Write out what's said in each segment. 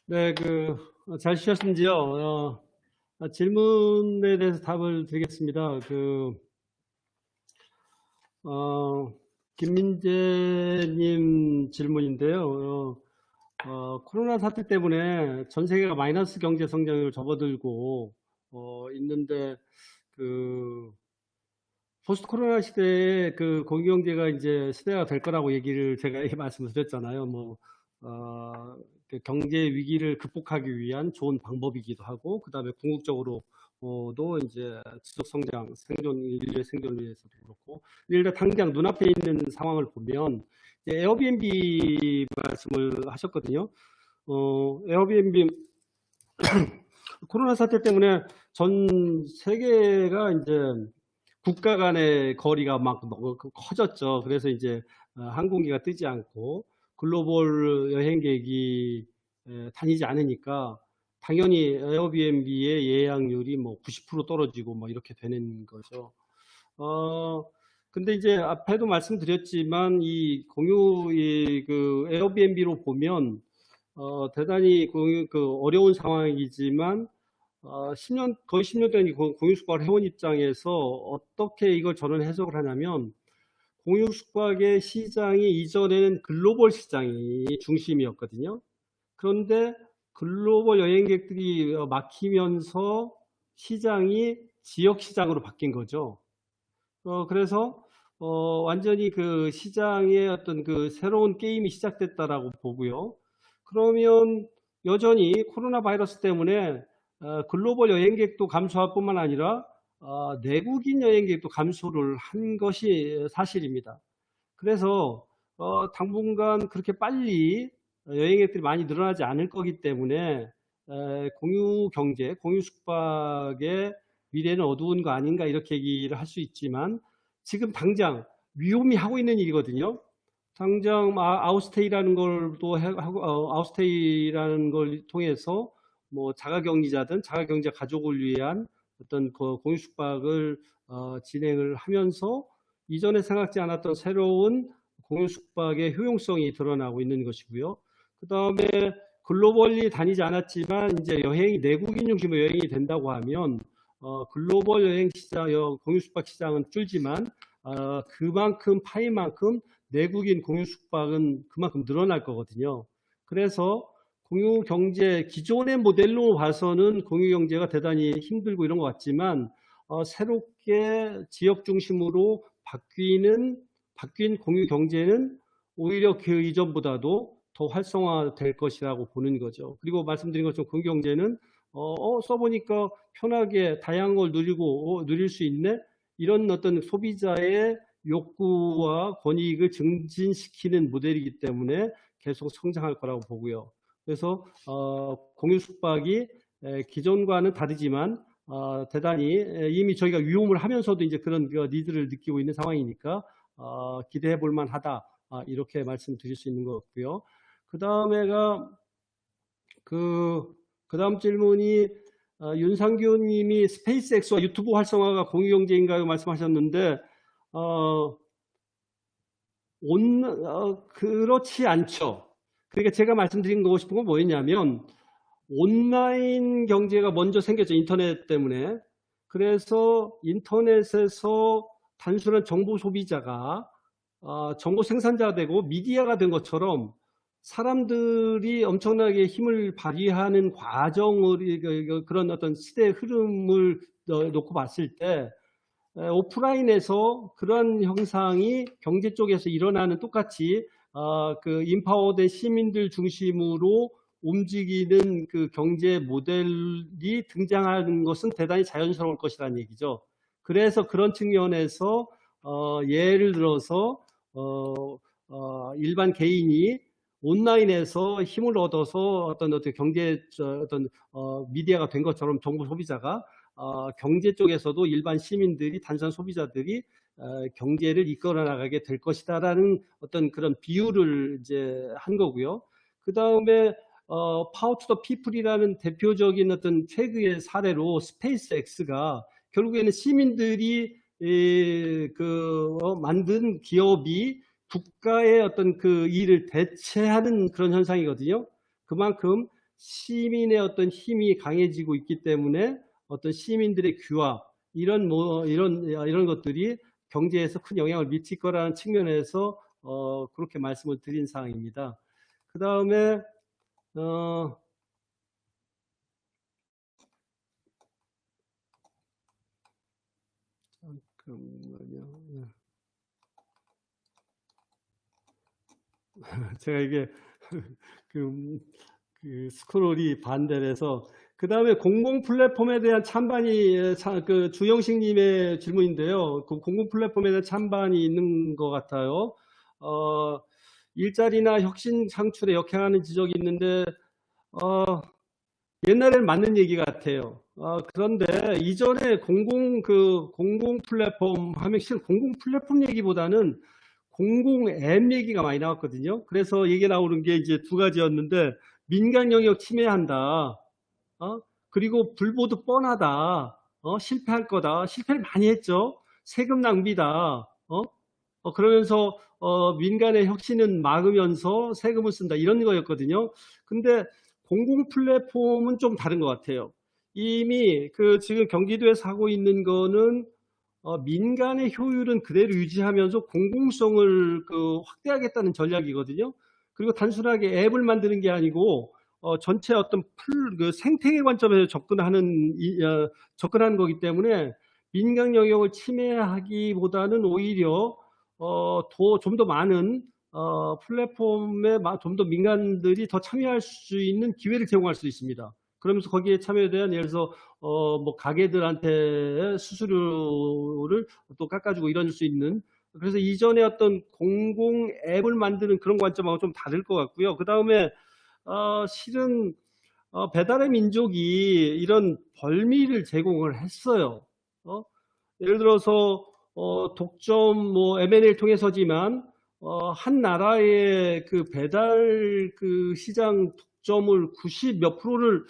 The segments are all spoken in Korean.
네, 잘 쉬셨는지요? 질문에 대해서 답을 드리겠습니다. 김민재님 질문인데요. 코로나 사태 때문에 전 세계가 마이너스 경제 성장을 접어들고, 있는데, 포스트 코로나 시대에 공유경제가 이제 시대가 될 거라고 얘기를 제가 말씀을 드렸잖아요. 경제 위기를 극복하기 위한 좋은 방법이기도 하고, 그 다음에 궁극적으로도 이제 지속 성장, 인류의 생존을 위해서도 그렇고, 일단 당장 눈앞에 있는 상황을 보면, 이제 에어비앤비 말씀을 하셨거든요. 에어비앤비 코로나 사태 때문에 전 세계가 이제 국가 간의 거리가 막 커졌죠. 그래서 이제 항공기가 뜨지 않고 글로벌 여행객이 다니지 않으니까 당연히 에어비앤비의 예약률이 뭐 90% 떨어지고 뭐 이렇게 되는 거죠. 근데 이제 앞에도 말씀드렸지만 이 에어비앤비로 보면 대단히 어려운 상황이지만 10년, 거의 10년 된 공유숙박을 해온 입장에서 어떻게 이걸 저는 해석을 하냐면, 공유숙박의 시장이 이전에는 글로벌 시장이 중심이었거든요. 그런데 글로벌 여행객들이 막히면서 시장이 지역 시장으로 바뀐 거죠. 그래서 완전히 그 시장의 어떤 새로운 게임이 시작됐다라고 보고요. 그러면 여전히 코로나 바이러스 때문에 글로벌 여행객도 감소할 뿐만 아니라 내국인 여행객도 감소를 한 것이 사실입니다. 그래서 당분간 그렇게 빨리 여행객들이 많이 늘어나지 않을 거기 때문에 공유 경제, 공유 숙박의 미래는 어두운 거 아닌가 이렇게 얘기를 할 수 있지만 지금 당장 위험이 하고 있는 일이거든요. 당장 아웃스테이라는 걸 또 하고 아웃스테이라는 걸 통해서 뭐 자가격리자든 자가격리자 가족을 위한 어떤 공유 숙박을 진행을 하면서 이전에 생각지 않았던 새로운 공유 숙박의 효용성이 드러나고 있는 것이고요. 그 다음에 글로벌리 다니지 않았지만 이제 여행이 내국인 중심의 여행이 된다고 하면 글로벌 여행 시장, 공유 숙박 시장은 줄지만 그만큼 파이만큼 내국인 공유 숙박은 그만큼 늘어날 거거든요. 그래서 공유 경제 기존의 모델로 봐서는 공유 경제가 대단히 힘들고 이런 것 같지만 새롭게 지역 중심으로 바뀐 공유 경제는 오히려 그 이전보다도 더 활성화될 것이라고 보는 거죠. 그리고 말씀드린 것처럼 공유 경제는 써보니까 편하게 다양한 걸 누릴 수 있네? 이런 어떤 소비자의 욕구와 권익을 증진시키는 모델이기 때문에 계속 성장할 거라고 보고요. 그래서 공유 숙박이 기존과는 다르지만 대단히 이미 저희가 위험을 하면서도 이제 그런 니드를 느끼고 있는 상황이니까 기대해 볼 만하다 이렇게 말씀드릴 수 있는 것 같고요. 그 다음에가 그 다음 질문이 윤상규님이 스페이스X와 유튜브 활성화가 공유경제인가요? 말씀하셨는데 그렇지 않죠. 그러니까 제가 말씀드린 거고 싶은 건 뭐였냐면 온라인 경제가 먼저 생겼죠. 인터넷 때문에. 그래서 인터넷에서 단순한 정보 소비자가 정보 생산자가 되고 미디어가 된 것처럼 사람들이 엄청나게 힘을 발휘하는 과정을 그런 어떤 시대의 흐름을 놓고 봤을 때 오프라인에서 그런 형상이 경제 쪽에서 일어나는 똑같이 인파워된 시민들 중심으로 움직이는 그 경제 모델이 등장하는 것은 대단히 자연스러울 것이라는 얘기죠. 그래서 그런 측면에서 예를 들어서 일반 개인이 온라인에서 힘을 얻어서 어떤 경제 미디어가 된 것처럼 정보 소비자가 경제 쪽에서도 일반 시민들이 단순 소비자들이 경제를 이끌어 나가게 될 것이다라는 어떤 그런 비유를 이제 한 거고요. 그 다음에 파워 투 더 피플이라는 대표적인 어떤 최근의 사례로 스페이스 X가 결국에는 시민들이 만든 기업이 국가의 어떤 그 일을 대체하는 그런 현상이거든요. 그만큼 시민의 어떤 힘이 강해지고 있기 때문에 어떤 시민들의 규합 이런 것들이 경제에서 큰 영향을 미칠 거라는 측면에서 그렇게 말씀을 드린 사항입니다. 그 다음에 잠깐만요. 제가 이게 그 스크롤이 반대라서 그 다음에 공공 플랫폼에 대한 찬반이 그 주영식님의 질문인데요. 그 공공 플랫폼에 대한 찬반이 있는 것 같아요. 일자리나 혁신 창출에 역행하는 지적이 있는데 옛날에는 맞는 얘기 같아요. 그런데 이전에 공공 플랫폼 하면 실은 공공 플랫폼 얘기보다는 공공 앱 얘기가 많이 나왔거든요. 그래서 얘기 나오는 게 이제 두 가지였는데 민간 영역 침해한다. 그리고 불보듯 뻔하다. 실패할 거다. 실패를 많이 했죠. 세금 낭비다. 그러면서 민간의 혁신은 막으면서 세금을 쓴다. 이런 거였거든요. 근데 공공 플랫폼은 좀 다른 것 같아요. 이미 지금 경기도에서 하고 있는 거는 민간의 효율은 그대로 유지하면서 공공성을 확대하겠다는 전략이거든요. 그리고 단순하게 앱을 만드는 게 아니고 전체 어떤 생태계 관점에서 접근하는 거기 때문에 민간 영역을 침해하기보다는 오히려 좀 더 많은 플랫폼에 좀 더 민간들이 더 참여할 수 있는 기회를 제공할 수 있습니다. 그러면서 거기에 참여에 대한 예를 들어서 뭐 가게들한테 수수료를 또 깎아주고 이럴 수 있는, 그래서 이전에 어떤 공공 앱을 만드는 그런 관점하고 좀 다를 것 같고요. 그 다음에 실은 배달의 민족이 이런 벌미를 제공을 했어요. 예를 들어서 독점 뭐 M&A를 통해서지만 한 나라의 그 배달 시장 독점을 90 몇 프로를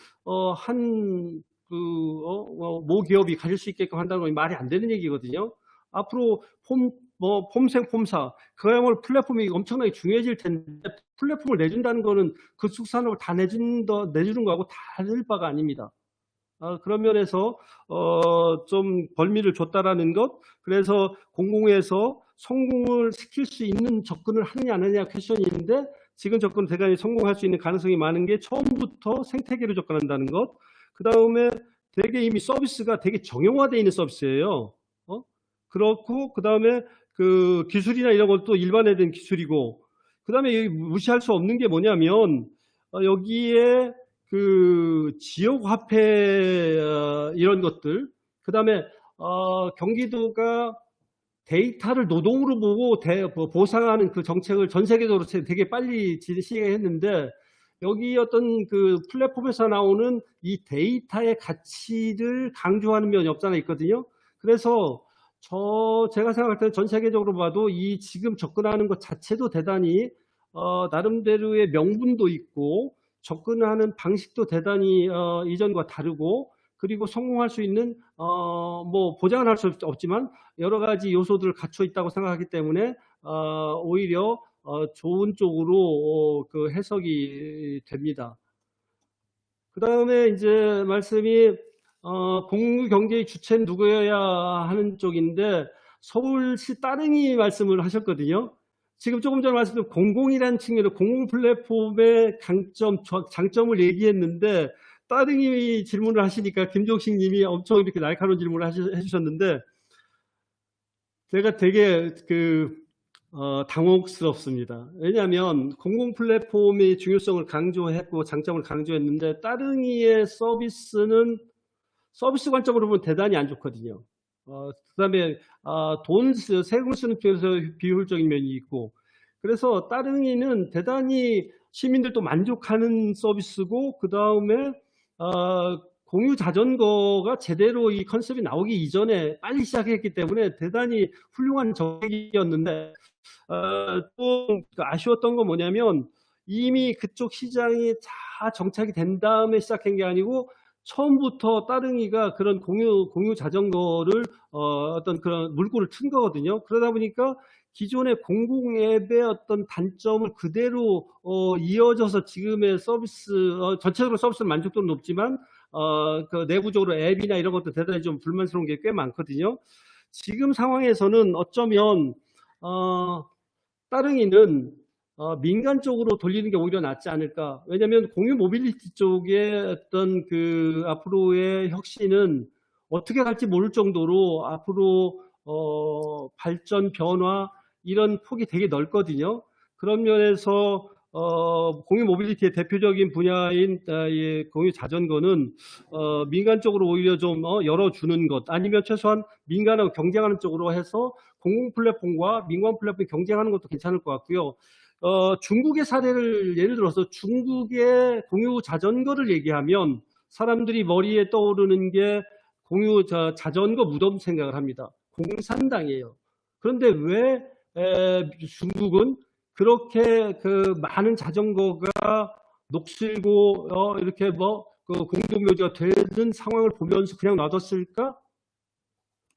모 기업이 가질 수 있게끔 한다는 건 말이 안 되는 얘기거든요. 앞으로 폼생 폼사 그야말로 플랫폼이 엄청나게 중요해질 텐데 플랫폼을 내준다는 거는 그 축산업을 다 내주는 거하고 다를 바가 아닙니다. 그런 면에서 좀 벌미를 줬다라는 것, 그래서 공공에서 성공을 시킬 수 있는 접근을 하느냐 안 하느냐 퀘션인데 지금 접근 대단히 성공할 수 있는 가능성이 많은 게 처음부터 생태계로 접근한다는 것, 그 다음에 되게 이미 서비스가 되게 정형화되어 있는 서비스예요. 그렇고 그 다음에 그 기술이나 이런 것도 일반화된 기술이고, 그 다음에 무시할 수 없는 게 뭐냐면 여기에 그 지역 화폐 이런 것들, 그 다음에 경기도가 데이터를 노동으로 보고 보상하는 그 정책을 전 세계적으로 되게 빨리 시행했는데 여기 어떤 그 플랫폼에서 나오는 이 데이터의 가치를 강조하는 면이 없잖아 있거든요. 그래서 제가 생각할 때는 전 세계적으로 봐도 이 지금 접근하는 것 자체도 대단히 나름대로의 명분도 있고 접근하는 방식도 대단히 이전과 다르고, 그리고 성공할 수 있는 뭐 보장은 할 수 없지만 여러 가지 요소들을 갖춰 있다고 생각하기 때문에 오히려 좋은 쪽으로 그 해석이 됩니다. 그 다음에 이제 말씀이 공유 경제의 주체는 누구여야 하는 쪽인데 서울시 따릉이 말씀을 하셨거든요. 지금 조금 전에 말씀드린 공공이라는 측면으로 공공 플랫폼의 장점을 얘기했는데 따릉이 질문을 하시니까 김종식 님이 엄청 이렇게 날카로운 질문을 해주셨는데 제가 되게 당혹스럽습니다. 왜냐하면 공공 플랫폼의 중요성을 강조했고 장점을 강조했는데 따릉이의 서비스는 서비스 관점으로 보면 대단히 안 좋거든요. 그 다음에 세금을 쓰는 쪽에서 비효율적인 면이 있고, 그래서 따릉이는 대단히 시민들도 만족하는 서비스고, 그 다음에 공유 자전거가 제대로 이 컨셉이 나오기 이전에 빨리 시작했기 때문에 대단히 훌륭한 정책이었는데 좀 아쉬웠던 건 뭐냐면 이미 그쪽 시장이 다 정착이 된 다음에 시작한 게 아니고 처음부터 따릉이가 그런 공유 자전거를 어떤 그런 물꼬를 튼 거거든요. 그러다 보니까 기존의 공공 앱의 어떤 단점을 그대로 이어져서 지금의 서비스, 전체적으로 서비스 만족도는 높지만 그 내부적으로 앱이나 이런 것도 대단히 좀 불만스러운 게 꽤 많거든요. 지금 상황에서는 어쩌면 따릉이는 민간 쪽으로 돌리는 게 오히려 낫지 않을까. 왜냐하면 공유 모빌리티 쪽의 어떤 그 앞으로의 혁신은 어떻게 갈지 모를 정도로 앞으로 발전, 변화 이런 폭이 되게 넓거든요. 그런 면에서 공유 모빌리티의 대표적인 분야인 공유 자전거는 민간 쪽으로 오히려 좀 열어주는 것, 아니면 최소한 민간하고 경쟁하는 쪽으로 해서 공공 플랫폼과 민간 플랫폼이 경쟁하는 것도 괜찮을 것 같고요. 중국의 사례를 예를 들어서 중국의 공유 자전거를 얘기하면 사람들이 머리에 떠오르는 게 공유 자전거 무덤 생각을 합니다. 공산당이에요. 그런데 왜 중국은 그렇게 그 많은 자전거가 녹슬고 이렇게 그 공동묘지가 되는 상황을 보면서 그냥 놔뒀을까?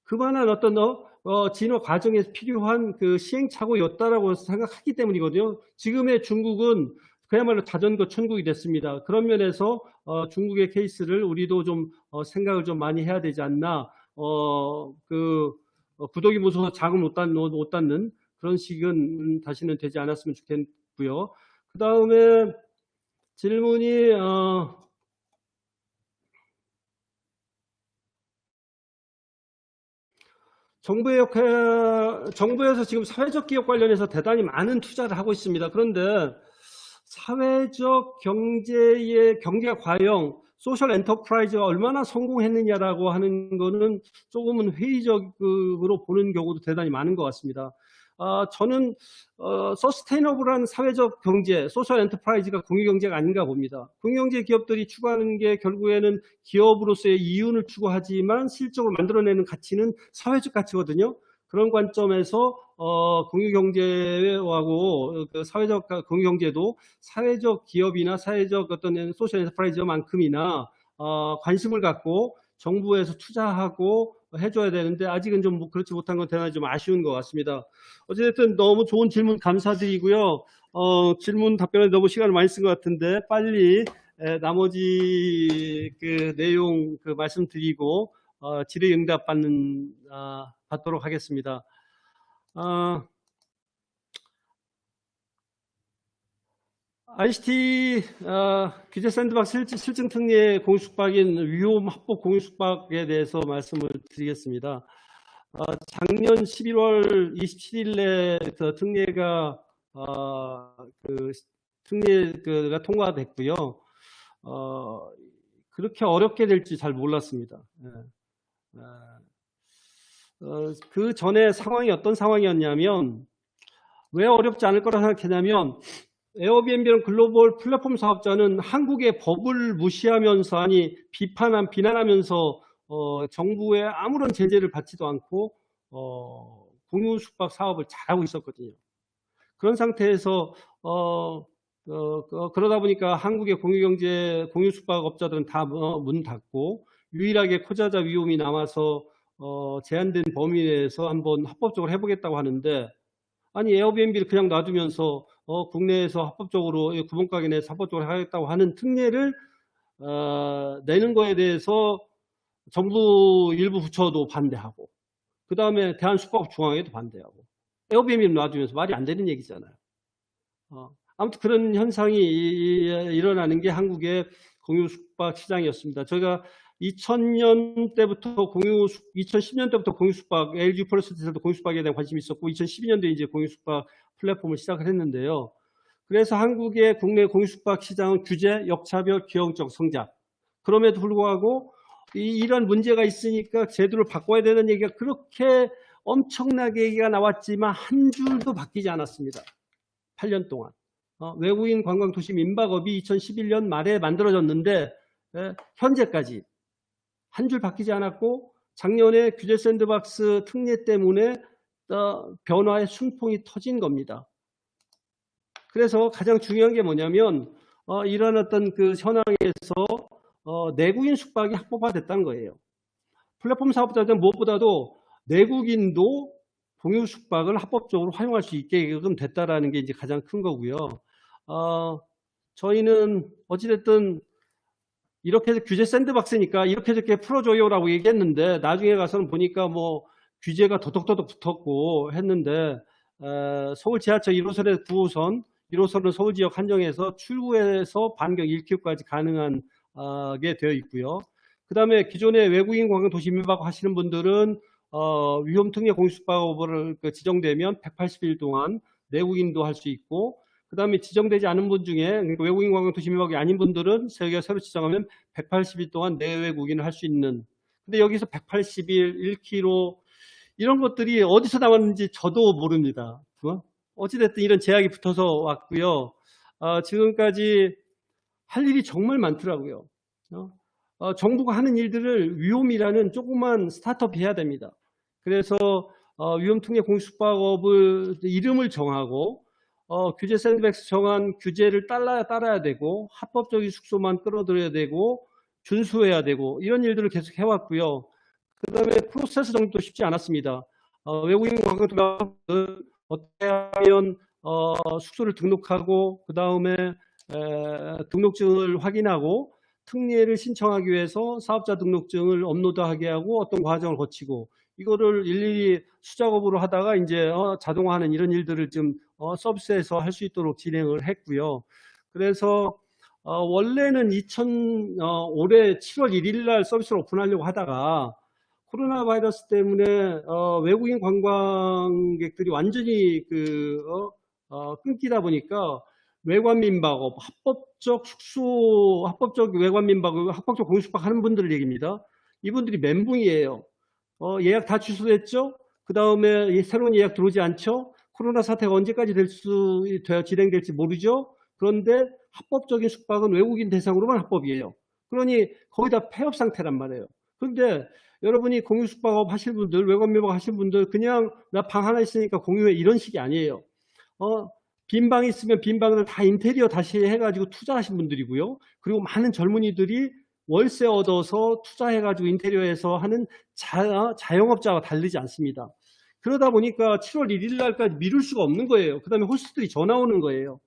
그만한 어떤 진화 과정에서 필요한 그 시행착오였다라고 생각하기 때문이거든요. 지금의 중국은 그야말로 자전거 천국이 됐습니다. 그런 면에서 중국의 케이스를 우리도 좀 생각을 좀 많이 해야 되지 않나. 구더기 무서워서 장을 못 닫는 그런 식은 다시는 되지 않았으면 좋겠고요. 그 다음에 질문이 정부에서 지금 사회적 기업 관련해서 대단히 많은 투자를 하고 있습니다. 그런데 사회적 경제가 과연 소셜 엔터프라이즈가 얼마나 성공했느냐라고 하는 거는 조금은 회의적으로 보는 경우도 대단히 많은 것 같습니다. 저는 서스테이너블한 사회적 경제, 소셜 엔터프라이즈가 공유경제가 아닌가 봅니다. 공유경제 기업들이 추구하는 게 결국에는 기업으로서의 이윤을 추구하지만 실적으로 만들어내는 가치는 사회적 가치거든요. 그런 관점에서 공유경제하고 사회적 공유경제도 사회적 기업이나 사회적 어떤 소셜 엔터프라이즈만큼이나 관심을 갖고 정부에서 투자하고 해줘야 되는데 아직은 좀 그렇지 못한 건 대단히 좀 아쉬운 것 같습니다. 어쨌든 너무 좋은 질문 감사드리고요. 질문 답변에 너무 시간을 많이 쓴 것 같은데 빨리 나머지 그 내용 말씀드리고 질의응답 받도록 하겠습니다. ICT 규제 샌드박스 실증 특례 공유숙박인 위험 합법 공유숙박에 대해서 말씀을 드리겠습니다. 작년 11월 27일에 그 특례가 특례가 통과됐고요. 그렇게 어렵게 될지 잘 몰랐습니다. 그 전에 상황이 어떤 상황이었냐면 왜 어렵지 않을 거라 생각했냐면 에어비앤비는 글로벌 플랫폼 사업자는 한국의 법을 무시하면서 비난하면서 정부에 아무런 제재를 받지도 않고 공유 숙박 사업을 잘하고 있었거든요. 그런 상태에서 그러다 보니까 한국의 공유 숙박업자들은 다 문 닫고 유일하게 코자자 위험이 남아서 제한된 범위 내에서 한번 합법적으로 해보겠다고 하는데 아니 에어비앤비를 그냥 놔두면서 국내에서 합법적으로 구멍가게 내에서 합법적으로 하겠다고 하는 특례를 내는 거에 대해서 정부 일부 부처도 반대하고 그 다음에 대한숙박업중앙회도 반대하고 에어비앤비를 놔두면서 말이 안 되는 얘기잖아요. 아무튼 그런 현상이 일어나는 게 한국의 공유숙박 시장이었습니다. 저희가 2000년 때부터 2010년 때부터 공유숙박, LG 플러스에서도 공유숙박에 대한 관심이 있었고 2012년도에 이제 공유숙박 플랫폼을 시작을 했는데요. 그래서 한국의 국내 공유숙박 시장은 규제, 역차별, 기형적 성장. 그럼에도 불구하고 이런 문제가 있으니까 제도를 바꿔야 되는 얘기가 그렇게 엄청나게 얘기가 나왔지만 한 줄도 바뀌지 않았습니다. 8년 동안. 외국인 관광도시 민박업이 2011년 말에 만들어졌는데 현재까지 한 줄 바뀌지 않았고 작년에 규제 샌드박스 특례 때문에 변화의 순풍이 터진 겁니다. 그래서 가장 중요한 게 뭐냐면 이런 어떤 그 현황에서 내국인 숙박이 합법화됐다는 거예요. 플랫폼 사업자들은 무엇보다도 내국인도 공유 숙박을 합법적으로 활용할 수 있게끔 됐다라는 게 이제 가장 큰 거고요. 저희는 어찌됐든 이렇게 해서 규제 샌드박스니까 이렇게 저렇게 풀어줘요라고 얘기했는데 나중에 가서는 보니까 뭐 규제가 더덕더덕 붙었고 했는데 서울 지하철 1호선에서 9호선, 1호선은 서울 지역 한정해서 출구에서 반경 1km까지 가능한 게 되어 있고요. 그 다음에 기존에 외국인 관광 도시 민박 하시는 분들은 위험 특례 공유숙박업을 지정되면 180일 동안 내국인도 할 수 있고, 그 다음에 지정되지 않은 분 중에 그러니까 외국인 관광 도시 민박이 아닌 분들은 저희가 새로 지정하면 180일 동안 내외국인을 할 수 있는. 근데 여기서 180일, 1km 이런 것들이 어디서 나왔는지 저도 모릅니다. 어찌됐든 이런 제약이 붙어서 왔고요. 지금까지 할 일이 정말 많더라고요. 정부가 하는 일들을 위험이라는 조그만 스타트업이 해야 됩니다. 그래서 위험특례 공유숙박업을 이름을 정하고 규제 샌드박스 정한 규제를 따라야 되고 합법적인 숙소만 끌어들여야 되고 준수해야 되고 이런 일들을 계속 해왔고요. 그 다음에 프로세스 정도 쉽지 않았습니다. 외국인 관광객은 어떻게 하면 숙소를 등록하고 그 다음에 등록증을 확인하고 특례를 신청하기 위해서 사업자 등록증을 업로드하게 하고 어떤 과정을 거치고 이거를 일일이 수작업으로 하다가 이제 자동화하는 이런 일들을 좀 서비스에서 할 수 있도록 진행을 했고요. 그래서 원래는 올해 7월 1일 날 서비스를 오픈하려고 하다가 코로나 바이러스 때문에 외국인 관광객들이 완전히 끊기다 보니까 외관 민박업, 합법적 숙소, 합법적 외관 민박업, 합법적 공유숙박 하는 분들 얘기입니다. 이분들이 멘붕이에요. 예약 다 취소됐죠? 그 다음에 새로운 예약 들어오지 않죠? 코로나 사태가 언제까지 진행될지 모르죠? 그런데 합법적인 숙박은 외국인 대상으로만 합법이에요. 그러니 거의 다 폐업 상태란 말이에요. 그런데 여러분이 공유숙박업 하실 분들, 외관 민박 하실 분들 그냥 나 방 하나 있으니까 공유해 이런 식이 아니에요. 빈 방 있으면 빈 방을 다 인테리어 다시 해가지고 투자하신 분들이고요. 그리고 많은 젊은이들이 월세 얻어서 투자해가지고 인테리어에서 하는 자영업자와 다르지 않습니다. 그러다 보니까 7월 1일 날까지 미룰 수가 없는 거예요. 그 다음에 호스트들이 전화 오는 거예요.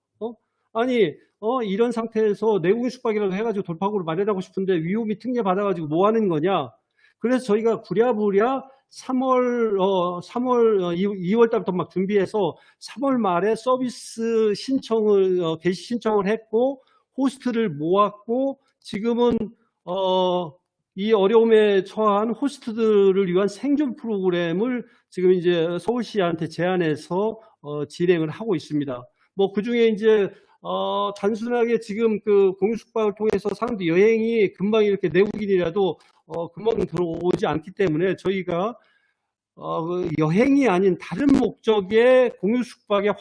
이런 상태에서 내국인 숙박이라도 해가지고 돌파구를 마련하고 싶은데 위험이 특례 받아가지고 뭐 하는 거냐. 그래서 저희가 부랴부랴 2월 달부터 막 준비해서 3월 말에 서비스 게시 신청을 했고 호스트를 모았고 지금은 이 어려움에 처한 호스트들을 위한 생존 프로그램을 지금 이제 서울시한테 제안해서 진행을 하고 있습니다. 뭐 그중에 이제 단순하게 지금 그 공유숙박을 통해서 사람들 여행이 금방 이렇게 내국인이라도 금방 들어오지 않기 때문에 저희가 여행이 아닌 다른 목적의 공유숙박의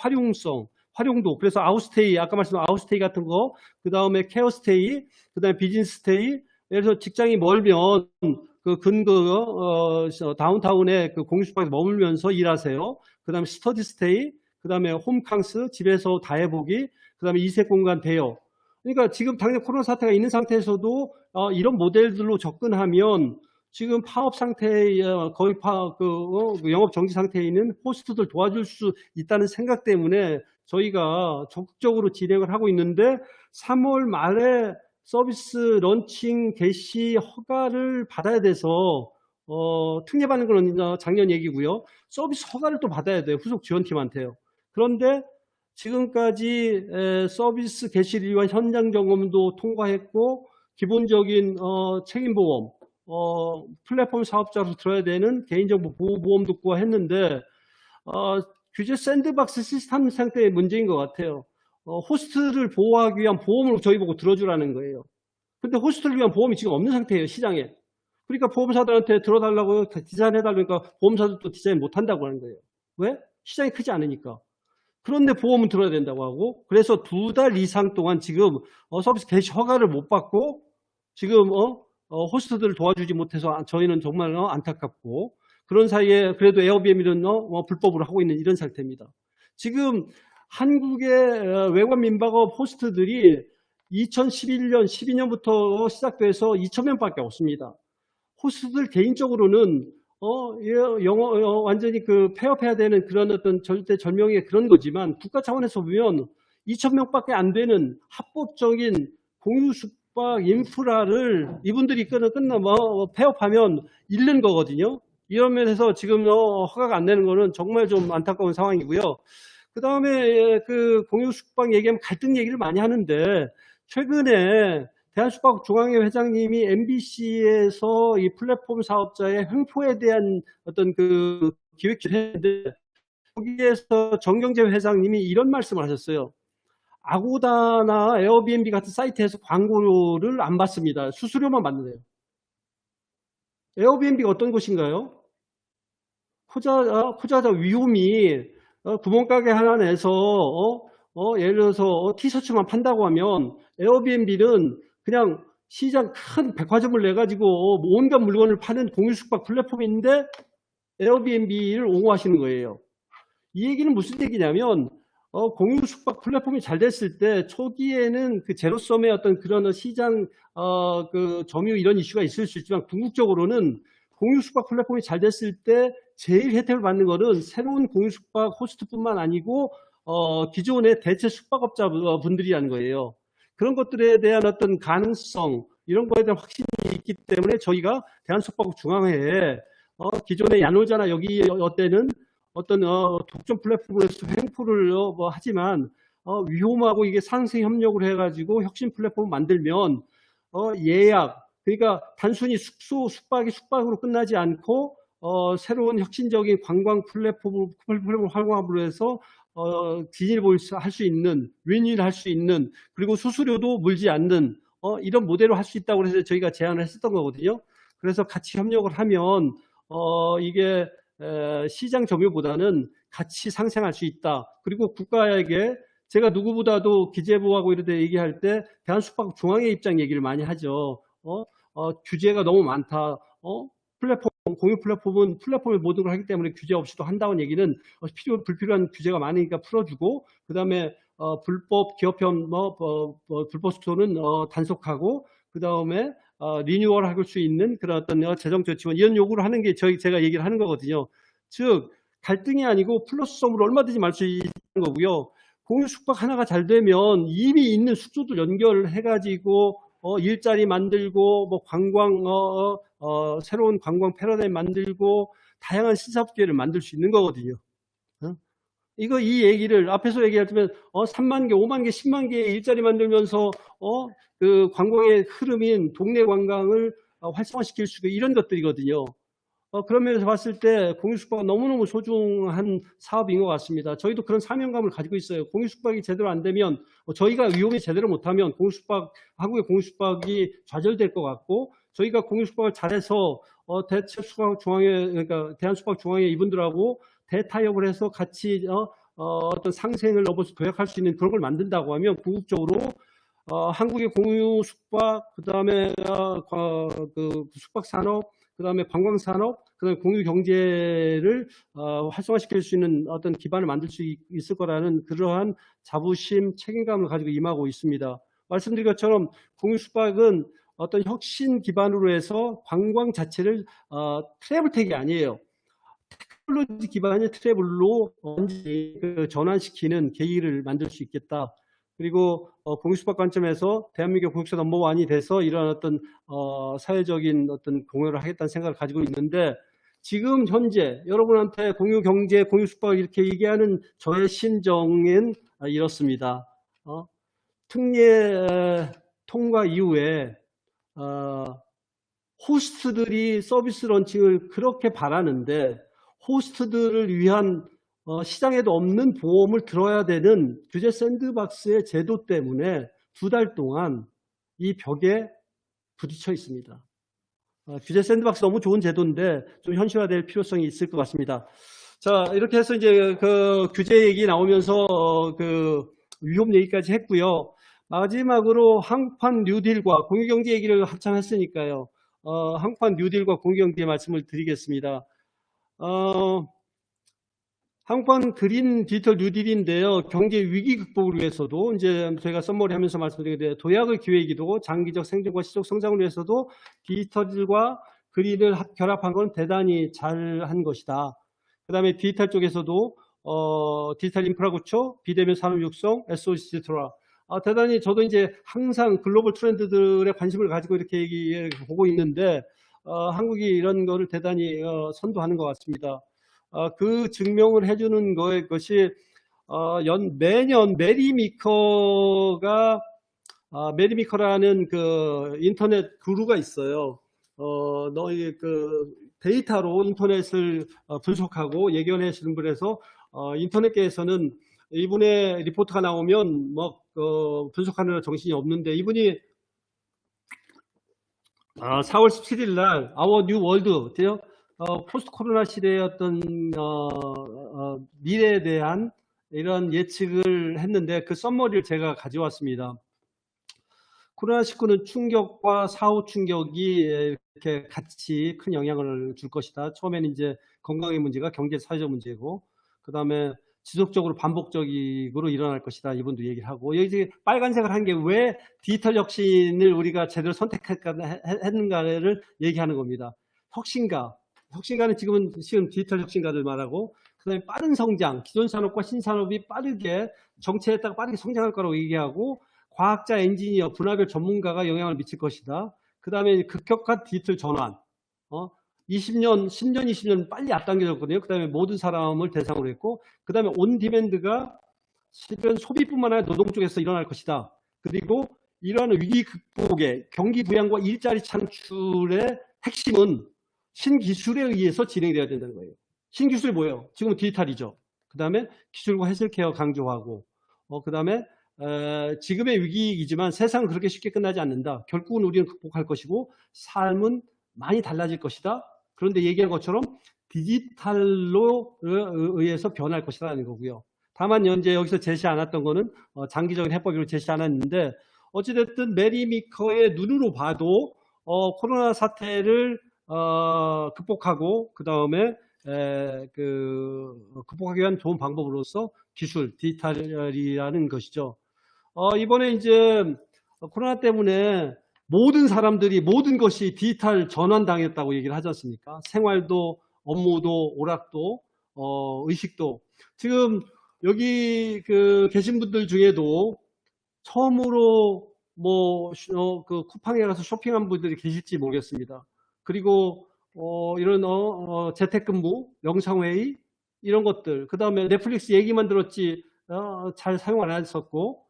활용도, 그래서 아웃스테이, 아까 말씀드린 아웃스테이 같은 거, 그 다음에 케어스테이, 그 다음에 비즈니스스테이, 그래서 직장이 멀면 그 다운타운에 그 공유숙박에 머물면서 일하세요. 그 다음에 스터디스테이, 그 다음에 홈캉스, 집에서 다 해보기, 그 다음에 이색 공간 대여. 그러니까 지금 당장 코로나 사태가 있는 상태에서도 이런 모델들로 접근하면 지금 파업 상태에 거의 영업 정지 상태에 있는 호스트들 도와줄 수 있다는 생각 때문에 저희가 적극적으로 진행을 하고 있는데 3월 말에 서비스 런칭 개시 허가를 받아야 돼서 특례받는 건 작년 얘기고요. 서비스 허가를 또 받아야 돼요. 후속 지원팀한테요. 그런데 지금까지 서비스 개시를 위한 현장 점검도 통과했고 기본적인 책임보험, 플랫폼 사업자로 들어야 되는 개인정보 보호보험도 구했는데 규제 샌드박스 시스템 상태의 문제인 것 같아요. 호스트를 보호하기 위한 보험을 저희 보고 들어주라는 거예요. 근데 호스트를 위한 보험이 지금 없는 상태예요, 시장에. 그러니까 보험사들한테 들어달라고 디자인해달라니까 보험사들도 디자인 못한다고 하는 거예요. 왜? 시장이 크지 않으니까. 그런데 보험은 들어야 된다고 하고, 그래서 2달 이상 동안 지금 서비스 개시 허가를 못 받고 지금 호스트들을 도와주지 못해서 저희는 정말 안타깝고, 그런 사이에 그래도 에어비앤비는 불법으로 하고 있는 이런 상태입니다. 지금 한국의 외관 민박업 호스트들이 2011년, 12년부터 시작돼서 2,000명밖에 없습니다. 호스트들 개인적으로는 완전히 그 폐업해야 되는 그런 어떤 절대절명의 그런 거지만 국가 차원에서 보면 2,000명밖에 안 되는 합법적인 공유 숙박 인프라를 이분들이 폐업하면 잃는 거거든요. 이런 면에서 지금 허가가 안 되는 거는 정말 좀 안타까운 상황이고요. 그 다음에 그 공유 숙박 얘기하면 갈등 얘기를 많이 하는데 최근에 대한숙박중앙회 회장님이 MBC에서 이 플랫폼 사업자의 횡포에 대한 어떤 그 기획을 했는데 거기에서 정경재 회장님이 이런 말씀을 하셨어요. 아고다나 에어비앤비 같은 사이트에서 광고를 안 받습니다. 수수료만 받는데요. 에어비앤비가 어떤 곳인가요? 코자자 위홈이 구멍가게 하나 내서 예를 들어서 티셔츠만 판다고 하면 에어비앤비는 그냥 시장 큰 백화점을 내가지고 온갖 물건을 파는 공유숙박 플랫폼인데 에어비앤비를 옹호하시는 거예요. 이 얘기는 무슨 얘기냐면 공유숙박 플랫폼이 잘 됐을 때 초기에는 그 제로섬의 어떤 그런 시장 그 점유 이런 이슈가 있을 수 있지만 궁극적으로는 공유숙박 플랫폼이 잘 됐을 때 제일 혜택을 받는 것은 새로운 공유숙박 호스트뿐만 아니고 기존의 대체 숙박업자 분들이라는 거예요. 그런 것들에 대한 어떤 가능성 이런 거에 대한 확신이 있기 때문에 저희가 대한숙박중앙회에 기존의 야놀자나 여기 어때는 어떤 독점 플랫폼에서 횡포를 하지만 위험하고 이게 상생 협력을 해가지고 혁신 플랫폼을 만들면 예약 그러니까 단순히 숙박이 숙박으로 끝나지 않고 새로운 혁신적인 관광 플랫폼을 활용함으로 해서 진입을 할 수 있는 윈윈을 할 수 있는 그리고 수수료도 물지 않는 이런 모델로 할 수 있다고 해서 저희가 제안을 했었던 거거든요. 그래서 같이 협력을 하면 이게 시장 점유보다는 같이 상생할 수 있다. 그리고 국가에게 제가 누구보다도 기재부하고 이런 데 얘기할 때 대한숙박중앙회 입장 얘기를 많이 하죠. 규제가 너무 많다. 공유 플랫폼은 플랫폼의 모든 걸 하기 때문에 규제 없이도 한다는 얘기는 불필요한 규제가 많으니까 풀어주고 그 다음에 불법 기업형 불법 스토어는 단속하고 그 다음에 리뉴얼할 수 있는 그런 어떤 재정적 지원 이런 요구를 하는 게 제가 얘기를 하는 거거든요. 즉 갈등이 아니고 플러스성으로 얼마든지 말 수 있는 거고요. 공유 숙박 하나가 잘 되면 이미 있는 숙소들 연결을 해가지고 일자리 만들고 뭐 관광 새로운 관광 패러다임 만들고 다양한 시사업 기회를 만들 수 있는 거거든요. 이 얘기를 앞에서 얘기했지만 3만 개, 5만 개, 10만 개의 일자리 만들면서 그 관광의 흐름인 동네 관광을 활성화시킬 수 있고 이런 것들이거든요. 그런 면에서 봤을 때 공유숙박은 너무너무 소중한 사업인 것 같습니다. 저희도 그런 사명감을 가지고 있어요. 공유숙박이 제대로 안 되면 저희가 위험이 제대로 못하면 한국의 공유숙박이 좌절될 것 같고 저희가 공유숙박을 잘해서 그러니까 대한숙박중앙회 이분들하고 대타협을 해서 같이 어떤 상생을 도약할 수 있는 그런 걸 만든다고 하면 궁극적으로 한국의 공유 숙박, 그 다음에 그 숙박 산업, 그 다음에 관광 산업, 그 다음에 공유 경제를 활성화시킬 수 있는 어떤 기반을 만들 수 있을 거라는 그러한 자부심, 책임감을 가지고 임하고 있습니다. 말씀드린 것처럼 공유 숙박은 어떤 혁신 기반으로 해서 관광 자체를 트래블텍이 아니에요. 테크놀로지 기반의 트래블로 완전히 전환시키는 계기를 만들 수 있겠다. 그리고 공유숙박 관점에서 대한민국 공유숙 넘버원이 돼서 이런 어떤 사회적인 어떤 공헌을 하겠다는 생각을 가지고 있는데 지금 현재 여러분한테 공유 경제, 공유숙박 이렇게 얘기하는 저의 심정은 이렇습니다. 특례 통과 이후에 호스트들이 서비스 런칭을 그렇게 바라는데 호스트들을 위한 시장에도 없는 보험을 들어야 되는 규제 샌드박스의 제도 때문에 2달 동안 이 벽에 부딪혀 있습니다. 규제 샌드박스 너무 좋은 제도인데 좀 현실화될 필요성이 있을 것 같습니다. 자, 이렇게 해서 이제 그 규제 얘기 나오면서 그 위험 얘기까지 했고요. 마지막으로 한국판 뉴딜과 공유경제 얘기를 한참 했으니까요. 한국판 뉴딜과 공유경제 말씀을 드리겠습니다. 한국판 그린 디지털 뉴딜인데요. 경제 위기 극복을 위해서도 이제 저희가 썸머리 하면서 말씀드리는데 도약의 기회이기도 장기적 생존과 시적 성장을 위해서도 디지털과 그린을 결합한 건 대단히 잘한 것이다. 그 다음에 디지털 쪽에서도 디지털 인프라 구축, 비대면 산업 육성, SOC 트라. 대단히 저도 이제 항상 글로벌 트렌드들에 관심을 가지고 이렇게 보고 있는데 한국이 이런 거를 대단히 선도하는 것 같습니다. 그 증명을 해주는 것이 매년 메리미커라는 그 인터넷 구루가 있어요. 너희 그 데이터로 인터넷을 분석하고 예견하시는 분에서 인터넷계에서는 이분의 리포트가 나오면 막 분석하느라 정신이 없는데, 이분이 4월 17일 날 Our New World, 포스트 코로나 시대의 어떤 미래에 대한 이런 예측을 했는데 그 썸머리를 제가 가져왔습니다. 코로나19는 충격과 사후 충격이 이렇게 같이 큰 영향을 줄 것이다. 처음에는 이제 건강의 문제가 경제 사회적 문제고, 그 다음에 지속적으로 반복적으로 일어날 것이다. 이분도 얘기를 하고, 여기 빨간색을 한 게 왜 디지털 혁신을 우리가 제대로 선택했는가를 얘기하는 겁니다. 혁신가는 지금 디지털 혁신가들 말하고, 그 다음에 빠른 성장, 기존 산업과 신산업이 빠르게 정체에 따라 빠르게 성장할 거라고 얘기하고, 과학자, 엔지니어, 분야별 전문가가 영향을 미칠 것이다. 그 다음에 급격한 디지털 전환. 10년, 20년 빨리 앞당겨졌거든요. 그 다음에 모든 사람을 대상으로 했고, 그 다음에 온 디맨드가 실은 소비뿐만 아니라 노동 쪽에서 일어날 것이다. 그리고 이러한 위기 극복의 경기 부양과 일자리 창출의 핵심은 신기술에 의해서 진행되어야 된다는 거예요. 신기술이 뭐예요? 지금은 디지털이죠. 그 다음에 기술과 헬스케어 강조하고, 그 다음에 지금의 위기이지만 세상은 그렇게 쉽게 끝나지 않는다. 결국은 우리는 극복할 것이고 삶은 많이 달라질 것이다. 그런데 얘기한 것처럼 디지털로 의해서 변할 것이라는 거고요. 다만 현재 여기서 제시 않았던 거는 장기적인 해법으로 제시 않았는데, 어찌됐든 메리미커의 눈으로 봐도 코로나 사태를 극복하고 그 다음에 극복하기 위한 좋은 방법으로서 기술, 디지털이라는 것이죠. 이번에 이제 코로나 때문에 모든 사람들이 모든 것이 디지털 전환당했다고 얘기를 하지 않습니까? 생활도, 업무도, 오락도, 의식도. 지금 여기 계신 분들 중에도 처음으로 그 쿠팡에 가서 쇼핑한 분들이 계실지 모르겠습니다. 그리고 이런 재택근무, 영상회의 이런 것들, 그 다음에 넷플릭스 얘기만 들었지 잘 사용 안 했었고,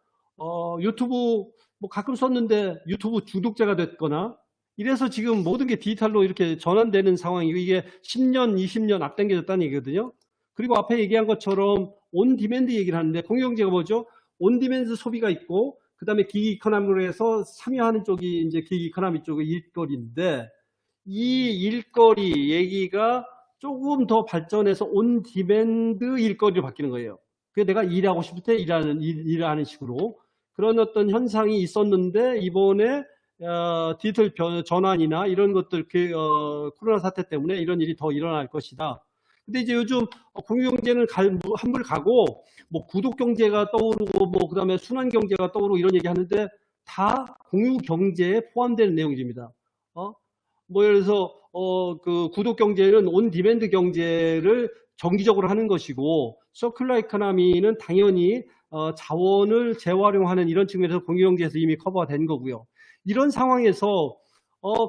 유튜브 가끔 썼는데 유튜브 중독자가 됐거나 이래서 지금 모든 게 디지털로 이렇게 전환되는 상황이고, 이게 10년, 20년 앞당겨졌다는 얘기거든요. 그리고 앞에 얘기한 것처럼 온 디맨드 얘기를 하는데, 공유경제가 뭐죠? 온 디맨드 소비가 있고, 그 다음에 기기 이코노미로 해서 참여하는 쪽이 이제 기기 이코노미 쪽의 일거리인데, 이 일거리 얘기가 조금 더 발전해서 온 디맨드 일거리로 바뀌는 거예요. 그래서 내가 일하고 싶을 때 일하는 식으로 그런 어떤 현상이 있었는데, 이번에 디지털 전환이나 이런 것들, 코로나 사태 때문에 이런 일이 더 일어날 것이다. 근데 이제 요즘 공유경제는 한물 가고, 구독경제가 떠오르고, 그 다음에 순환경제가 떠오르고 이런 얘기 하는데, 다 공유경제에 포함되는 내용입니다. 예를 들어서, 그 구독경제는 온 디맨드 경제를 정기적으로 하는 것이고, 서큘러 이코노미는 당연히 자원을 재활용하는 이런 측면에서 공유경제에서 이미 커버가 된 거고요. 이런 상황에서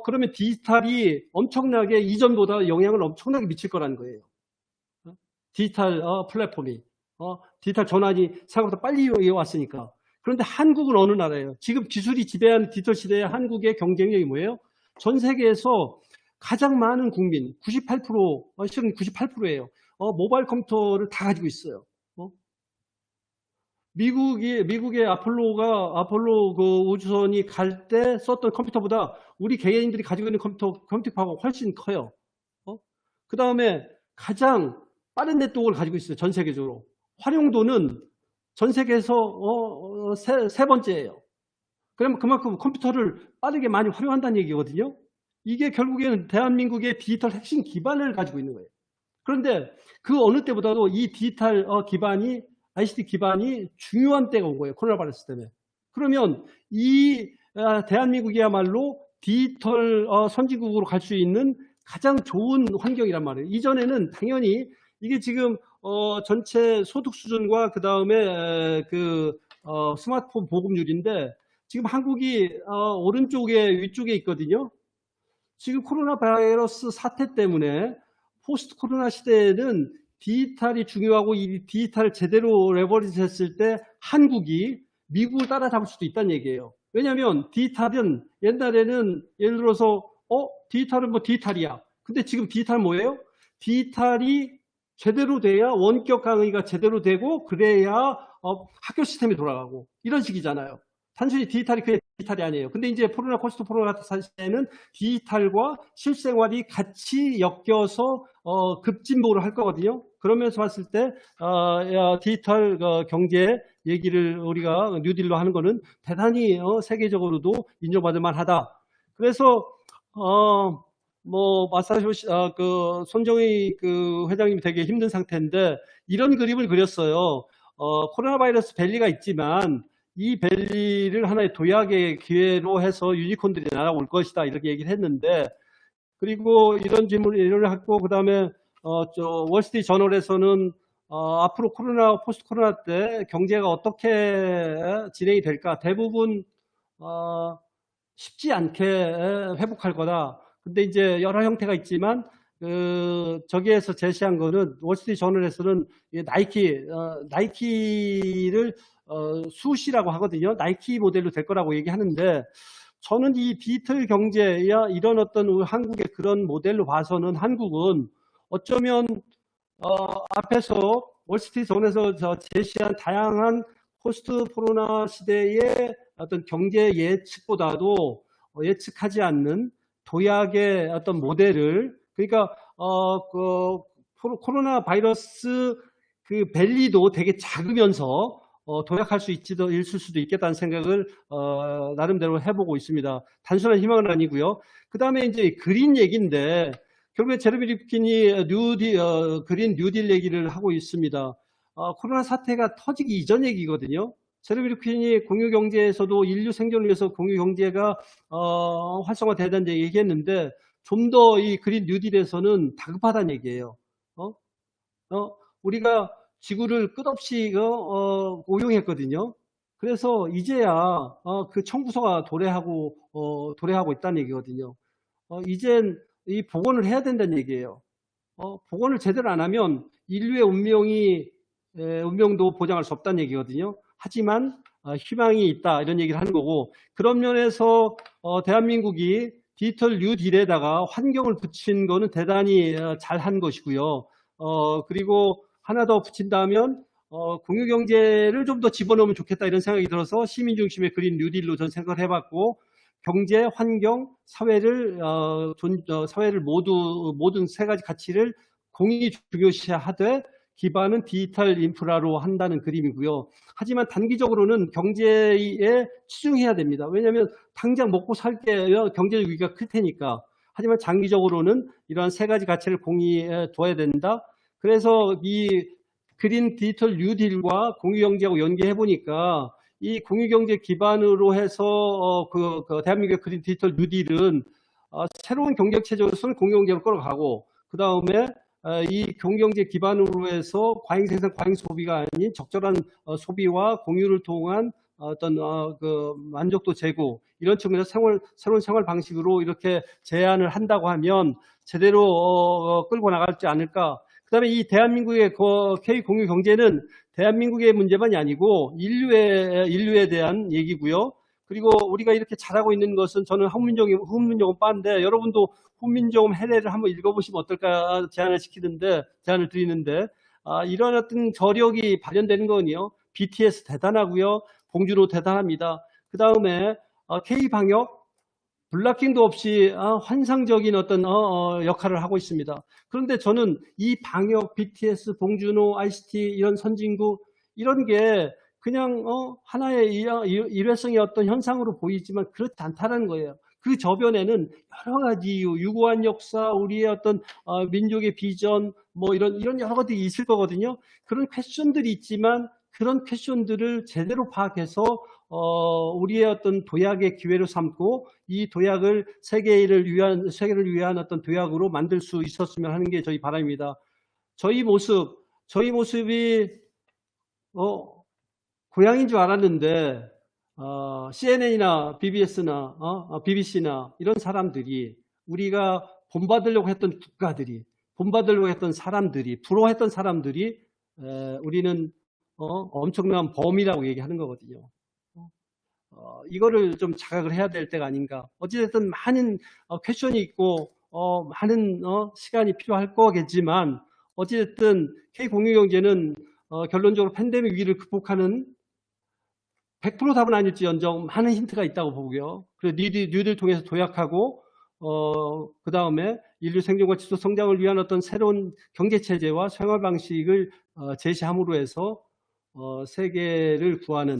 그러면 디지털이 엄청나게 이전보다 영향을 엄청나게 미칠 거라는 거예요. 디지털 플랫폼이 디지털 전환이 생각보다 빨리 왔으니까. 그런데 한국은 어느 나라예요? 지금 기술이 지배하는 디지털 시대의 한국의 경쟁력이 뭐예요? 전 세계에서 가장 많은 국민 98%, 실은 98%예요. 모바일 컴퓨터를 다 가지고 있어요. 미국의 아폴로 그 우주선이 갈 때 썼던 컴퓨터보다 우리 개개인들이 가지고 있는 컴퓨터가 훨씬 커요. 그 다음에 가장 빠른 네트워크를 가지고 있어요. 전 세계적으로. 활용도는 전 세계에서 세 번째예요. 그러면 그만큼 컴퓨터를 빠르게 많이 활용한다는 얘기거든요. 이게 결국에는 대한민국의 디지털 핵심 기반을 가지고 있는 거예요. 그런데 그 어느 때보다도 이 디지털 기반이, ICT 기반이 중요한 때가 온 거예요. 코로나 바이러스 때문에. 그러면 이 대한민국이야말로 디지털 선진국으로 갈 수 있는 가장 좋은 환경이란 말이에요. 이전에는 당연히 이게 지금 전체 소득 수준과 그 다음에 스마트폰 보급률인데 지금 한국이 오른쪽에 위쪽에 있거든요. 지금 코로나 바이러스 사태 때문에 포스트 코로나 시대에는 디지털이 중요하고 이 디지털을 제대로 레버리지 했을 때 한국이 미국을 따라잡을 수도 있다는 얘기예요. 왜냐하면 디지털은 옛날에는 예를 들어서 디지털은 뭐 디지털이야. 근데 지금 디지털 뭐예요? 디지털이 제대로 돼야 원격 강의가 제대로 되고 그래야 학교 시스템이 돌아가고 이런 식이잖아요. 단순히 디지털이 그게 디지털이 아니에요. 근데 이제 포스트 코로나 사시에는 디지털과 실생활이 같이 엮여서 급진보를 할 거거든요. 그러면서 봤을 때 디지털 경제 얘기를 우리가 뉴딜로 하는 거는 대단히 세계적으로도 인정받을 만하다. 그래서 마사요시 손정희 회장님이 되게 힘든 상태인데 이런 그림을 그렸어요. 코로나 바이러스 밸리가 있지만 이 밸리를 하나의 도약의 기회로 해서 유니콘들이 날아올 것이다 이렇게 얘기를 했는데, 그리고 이런 질문을 했고 그 다음에 월스트리트 저널에서는 앞으로 포스트 코로나 때 경제가 어떻게 진행이 될까, 대부분 쉽지 않게 회복할 거다. 근데 이제 여러 형태가 있지만 저기에서 제시한 거는 월스트리트 저널에서는 나이키를 수시라고 하거든요. 나이키 모델로 될 거라고 얘기하는데, 저는 이 디지털 경제야 이런 어떤 한국의 그런 모델로 봐서는 한국은 어쩌면 앞에서 월스트리트 저널에서 제시한 다양한 포스트 코로나 시대의 어떤 경제 예측보다도 예측하지 않는 도약의 어떤 모델을, 그러니까 코로나 바이러스 그 밸리도 되게 작으면서 도약할 수 있을 수도 있겠다는 생각을 나름대로 해보고 있습니다. 단순한 희망은 아니고요. 그 다음에 이제 그린 얘기인데, 결국에 제레미 리프킨이 그린 뉴딜 얘기를 하고 있습니다. 코로나 사태가 터지기 이전 얘기거든요. 제레미 리프킨이 공유경제에서도 인류 생존을 위해서 공유경제가 활성화되다는 얘기했는데, 좀 더 이 그린 뉴딜에서는 다급하다는 얘기예요. 우리가 지구를 끝없이 오용했거든요. 그래서 이제야 그 청구서가 도래하고 있다는 얘기거든요. 이젠 이 복원을 해야 된다는 얘기예요. 복원을 제대로 안 하면 인류의 운명도 보장할 수 없다는 얘기거든요. 하지만 희망이 있다 이런 얘기를 하는 거고, 그런 면에서 대한민국이 디지털 뉴딜에다가 환경을 붙인 거는 대단히 잘한 것이고요. 그리고 하나 더 붙인다면 공유경제를 좀 더 집어넣으면 좋겠다 이런 생각이 들어서 시민 중심의 그린 뉴딜로 전 생각을 해봤고, 경제, 환경, 사회를 모든 세 가지 가치를 공히 중요시하되 기반은 디지털 인프라로 한다는 그림이고요. 하지만 단기적으로는 경제에 치중해야 됩니다. 왜냐하면 당장 먹고 살 게 경제적 위기가 클 테니까. 하지만 장기적으로는 이러한 세 가지 가치를 공유해 둬야 된다. 그래서 이 그린 디지털 뉴딜과 공유경제하고 연계해 보니까 이 공유경제 기반으로 해서 대한민국의 그린 디지털 뉴딜은 새로운 경제체제로서는 공유경제로 끌어가고, 그 다음에 이 공유경제 기반으로 해서 과잉생산, 과잉소비가 아닌 적절한 소비와 공유를 통한 어떤 만족도 제고, 이런 측면에서 새로운 생활 방식으로 이렇게 제안을 한다고 하면 제대로 끌고 나갈지 않을까. 그 다음에 이 대한민국의 K 공유 경제는 대한민국의 문제만이 아니고 인류에 대한 얘기고요. 그리고 우리가 이렇게 잘하고 있는 것은, 저는 훈민정음 빠인데 여러분도 훈민정음 해례를 한번 읽어보시면 어떨까 제안을 드리는데, 이런 어떤 저력이 발현되는 거는요, BTS 대단하고요, 봉준호 대단합니다. 그 다음에 K방역, 블락킹도 없이 환상적인 어떤 역할을 하고 있습니다. 그런데 저는 이 방역, BTS, 봉준호, ICT 이런 선진국 이런 게 그냥 하나의 일회성의 어떤 현상으로 보이지만 그렇지 않다는 거예요. 그 저변에는 여러 가지 이유, 유구한 역사, 우리의 어떤 민족의 비전, 뭐 이런 여러 가지 있을 거거든요. 그런 퀘스천들이 있지만 그런 퀘스천들을 제대로 파악해서 우리의 어떤 도약의 기회로 삼고 이 도약을 세계를 위한 어떤 도약으로 만들 수 있었으면 하는 게 저희 바람입니다. 저희 모습이 고향인 줄 알았는데 CNN이나 BBS나 BBC나 이런 사람들이 우리가 본받으려고 했던 국가들이 본받으려고 했던 사람들이 부러워했던 사람들이 우리는 엄청난 범이라고 얘기하는 거거든요. 이거를 좀 자각을 해야 될 때가 아닌가. 어찌됐든 많은 퀘션이 있고 많은 시간이 필요할 거겠지만 어찌됐든 K공유경제는 결론적으로 팬데믹 위기를 극복하는 100% 답은 아닐지언정 많은 힌트가 있다고 보고요. 그래서 뉴딜 통해서 도약하고 그 다음에 인류 생존과 지속 성장을 위한 어떤 새로운 경제 체제와 생활 방식을 제시함으로 해서 세계를 구하는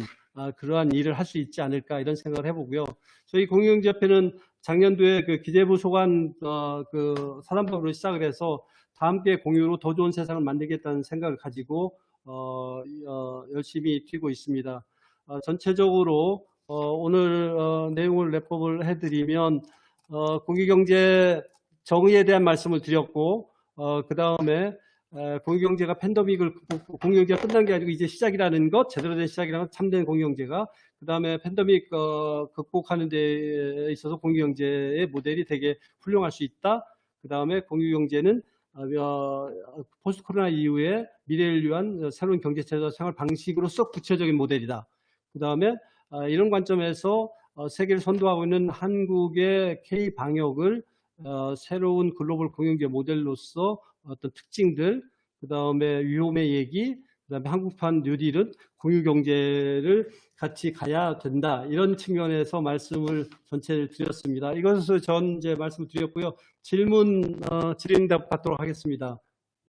그러한 일을 할 수 있지 않을까 이런 생각을 해보고요. 저희 공유경제협회는 작년도에 그 기재부 소관 그 사단법으로 시작을 해서 다 함께 공유로 더 좋은 세상을 만들겠다는 생각을 가지고 열심히 뛰고 있습니다. 전체적으로 오늘 내용을 랩업을 해드리면 공유경제 정의에 대한 말씀을 드렸고 그 다음에 공유경제가 팬데믹을 공유경제가 끝난 게 아니고 이제 시작이라는 것, 제대로 된 시작이라는 것, 참된 공유경제가 그 다음에 팬데믹 극복하는 데 있어서 공유경제의 모델이 되게 훌륭할 수 있다. 그 다음에 공유경제는 포스트 코로나 이후에 미래를 위한 새로운 경제체제와 생활 방식으로서 구체적인 모델이다. 그 다음에 이런 관점에서 세계를 선도하고 있는 한국의 K방역을 새로운 글로벌 공유경제 모델로서 어떤 특징들, 그 다음에 위험의 얘기, 그 다음에 한국판 뉴딜은 공유경제를 같이 가야 된다. 이런 측면에서 말씀을 전체를 드렸습니다. 이것을 전 이제 말씀을 드렸고요. 질의응답 받도록 하겠습니다.